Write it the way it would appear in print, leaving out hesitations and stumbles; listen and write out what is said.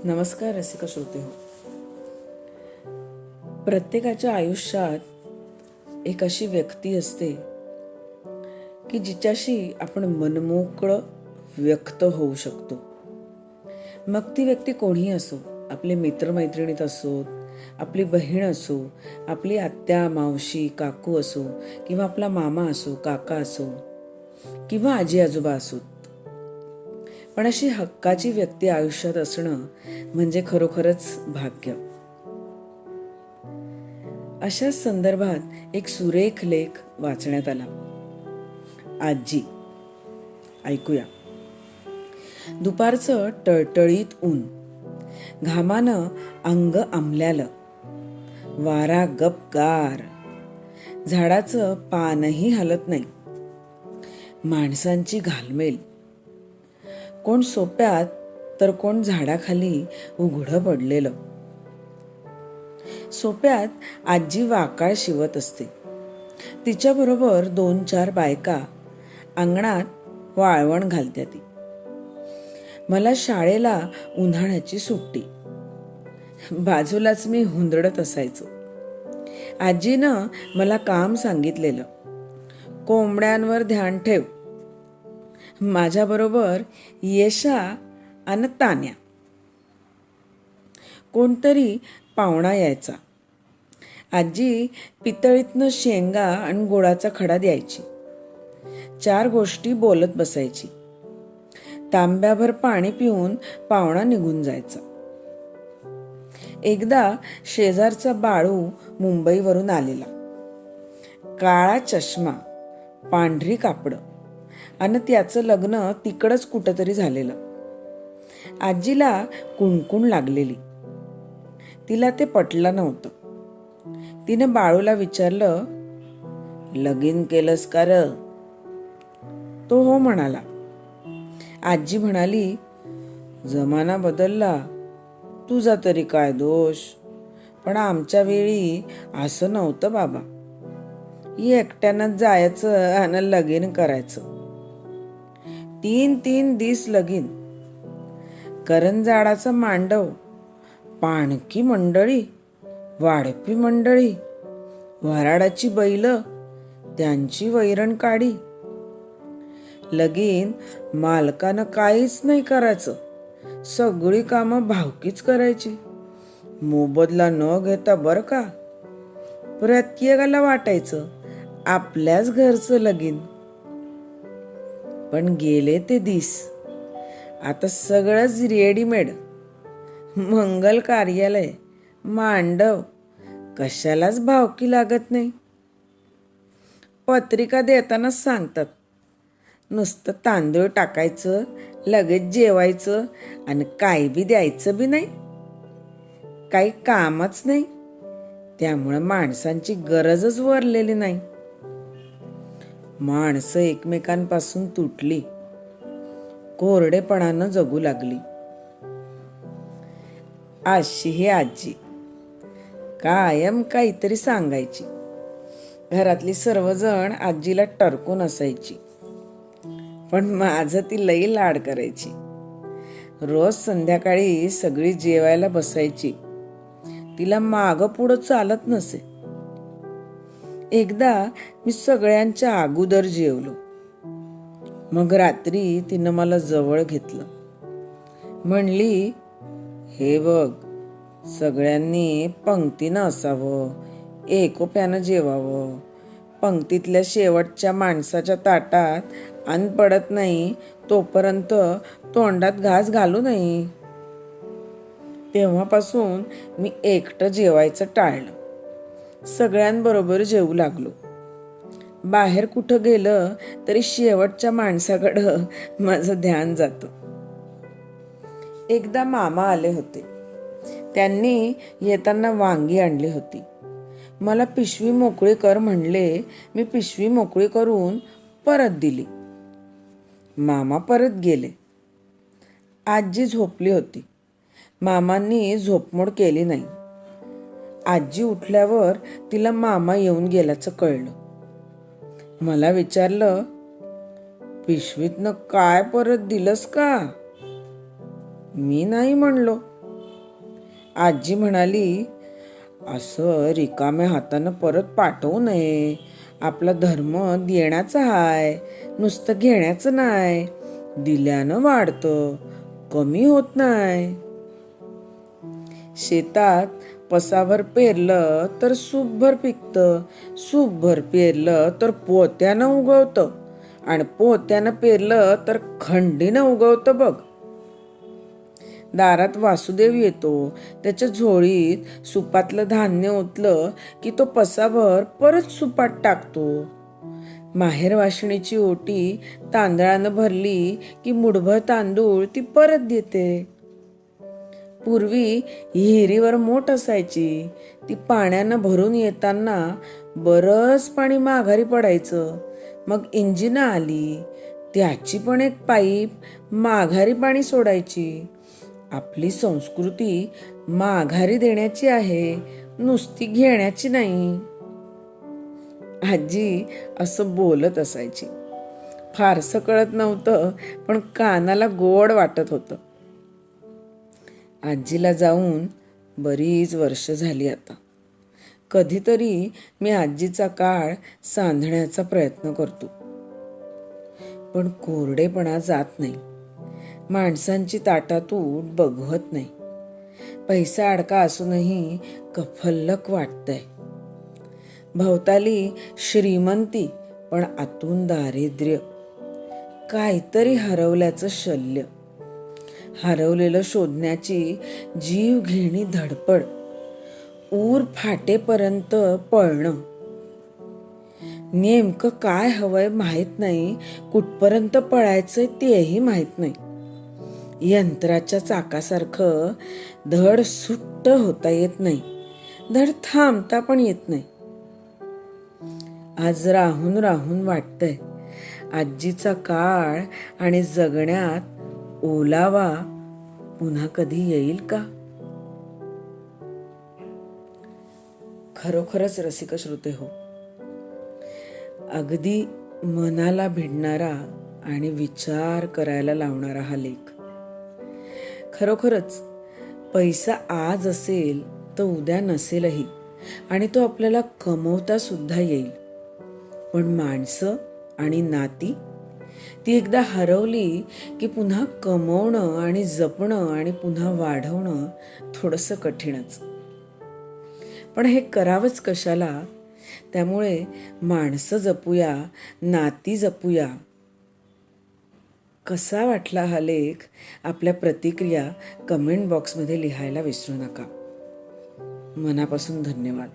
नमस्कार रसिक श्रोते हो. प्रत्येकाच्या आयुष्यात एक अशी व्यक्ती असते की जिच्याशी आपण मनमोकळं व्यक्त होऊ शकतो. मग ती व्यक्ती कोणीही असो, आपले मित्रमैत्रिणीत असोत, आपली बहीण असो, आपली आत्या मावशी काकू असो, किंवा आपला मामा असो, काका असो, किंवा आजी आजोबा असोत. पण अशी हक्काची व्यक्ती आयुष्यात असणं म्हणजे खरोखरच भाग्य. अशाच संदर्भात एक सुरेख लेख वाचण्यात आला. आजी. ऐकूया. दुपारचं टळटळीत ऊन, घामानं अंग आंबल्यालं, वारा गपगार, झाडाचं पानही हलत नाही, माणसांची घालमेल, कोण सोप्यात तर कोण झाडाखाली उघडं पडलेलं. सोप्यात आजी वाकाळ शिवत असते. तिच्याबरोबर 2-4 बायका अंगणात वाळवण घालत्या. ती. मला शाळेला उन्हाळ्याची सुट्टी. बाजूलाच मी हुंदडत असायचो. आजीनं मला काम सांगितलेलं, कोंबड्यांवर ध्यान ठेव. माझ्याबरोबर येशा आणि तान्या. कोणतरी पाहुणा यायचा. आजी पितळीतनं शेंगा आणि गोळाचा खडा द्यायची. 4 गोष्टी बोलत बसायची. तांब्याभर पाणी पिऊन पाहुणा निघून जायचा. एकदा शेजारचा बाळू मुंबईवरून आलेला. काळा चष्मा, पांढरी कापडं आणि त्याचं लग्न तिकडंच कुठंतरी झालेलं. आजीला कुणकुण लागलेली. तिला ते पटलं नव्हतं. तिनं बाळूला विचारलं, लगीन केलंस का र? तो हो म्हणाला. आजी म्हणाली, जमाना बदलला, तुझा तरी काय दोष, पण आमच्या वेळी असं नव्हतं बाबा. एकट्यानं जायचं आणि लगीन करायचं. 3 दिस लगीन, करंजाडाचं मांडव, पाणकी मंडळी, वाढपी मंडळी, वराडाची बैल, त्यांची वैरण काढी. लगीन मालकानं काहीच नाही करायचं, सगळी कामं भावकीच करायची, मोबदला न घेता बर का. प्रत्येकाला वाटायचं आपल्याच घरचं लगीन. पण गेले ते दिस. आता सगळंच रेडीमेड. मंगल कार्यालय, मांडव, कशालाच भावकी लागत नाही. पत्रिका देतानाच सांगतात, नुसतं तांदूळ टाकायचं, लगेच जेवायचं आणि काही बी द्यायचं बी नाही, काही कामच नाही. त्यामुळे माणसांची गरजच उरलेली नाही. माणसं एकमेकांपासून तुटली, कोरडेपणानं जगू लागली. अशी ही आजी कायम काहीतरी सांगायची. घरातली सर्वजण आजीला टरकून असायची, पण माझं ती लई लाड करायची. रोज संध्याकाळी सगळी जेवायला बसायची. तिला मागं पुढं चालत नसे. एकदा मी सगळ्यांच्या अगोदर जेवलो. मग रात्री तिनं मला जवळ घेतलं. म्हणली, हे बघ, सगळ्यांनी पंक्तीनं असावं, एकोप्यानं जेवावं. पंक्तीतल्या शेवटच्या माणसाच्या ताटात अन्न पडत नाही तोपर्यंत तोंडात घास घालू नये. तेव्हापासून मी एकटं जेवायचं टाळलं. सगळ्यांबरोबर जेवू लागलो. बाहेर कुठं गेलं तरी शेवटच्या माणसाकडं माझं ध्यान जातं. एकदा मामा आले होते. त्यांनी येताना वांगी आणली होती. मला पिशवी मोकळी कर म्हणले. मी पिशवी मोकळी करून परत दिली. मामा परत गेले. आजी झोपली होती. मामांनी झोपमोड केली नाही. आजी उठल्यावर तिला मामा येऊन गेल्याचं कळलं. मला विचारलं, पिशवीतनं काय परत दिलंस का? मी नाही म्हणलो. आजी म्हणाली, असं रिकाम्या हातानं परत पाठवू नये. आपला धर्म देण्याचा हाय, नुसतं घेण्याचं नाही. दिल्यानं वाढतं, कमी होत नाही. शेतात पसाभर पेरलं तर सूपभर पिकतं, सूपभर पेरलं तर पोत्यानं उगवतं, आणि पोत्यानं पेरलं तर खंडीनं उगवतं बघ. दारात वासुदेव येतो, त्याच्या झोळीत सुपातलं धान्य ओतलं की तो पसाभर परत सुपात टाकतो. माहेर वाशिणीची ओटी तांदळानं भरली की मुठभर तांदूळ ती परत देते. पूर्वी विहिरीवर मोट असायची, ती पाण्यानं भरून येताना बरंच पाणी माघारी पडायचं. मग इंजिनं आली, त्याची पण एक पाईप माघारी पाणी सोडायची. आपली संस्कृती माघारी देण्याची आहे, नुसती घेण्याची नाही. आजी असं बोलत असायची. फारसं कळत नव्हतं, पण कानाला गोड वाटत होतं. आजीला जाऊन बरीच वर्ष झाली आता. कधीतरी मी आजीचा काळ सांधण्याचा प्रयत्न करतो, पण कोरडेपणा जात नाही. माणसांची ताटातूट बघवत नाही. पैसा अडका असूनही कफल्लक वाटतंय. भवताली श्रीमंती, पण आतून दारिद्र्य. काहीतरी हरवल्याचं शल्य. हरवलेलं शोधण्याची जीव घेणी धडपड. ऊर फाटेपर्यंत पळणं. नेमकं काय हवंय माहित नाही, कुठपर्यंत पळायचंय तेही माहित नाही. यंत्राच्या चाकासारखं धड सुट्ट होता येत नाही, धड थांबता पण येत नाही. आज राहून राहून वाटतंय, आजीचा काळ आणि जगण्यात ओलावा पुन्हा कधी येईल का? खरोखरच रसिक श्रोते हो, अगदी मनाला भिडणारा आणि विचार करायला लावणारा हा लेख. खरोखरच पैसा आज असेल तर उद्या नसेलही, आणि तो आपल्याला कमवता सुद्धा येईल. पण माणसं आणि नाती, ती एकदा हरवली की पुन्हा कमवणं आणि जपणं आणि पुन्हा वाढवणं थोडंसं कठीणच. पण हे करावंच कशाला? त्यामुळे माणसं जपूया, नाती जपूया. कसा वाटला हा लेख? आपल्या प्रतिक्रिया कमेंट बॉक्समध्ये लिहायला विसरू नका. मनापासून धन्यवाद.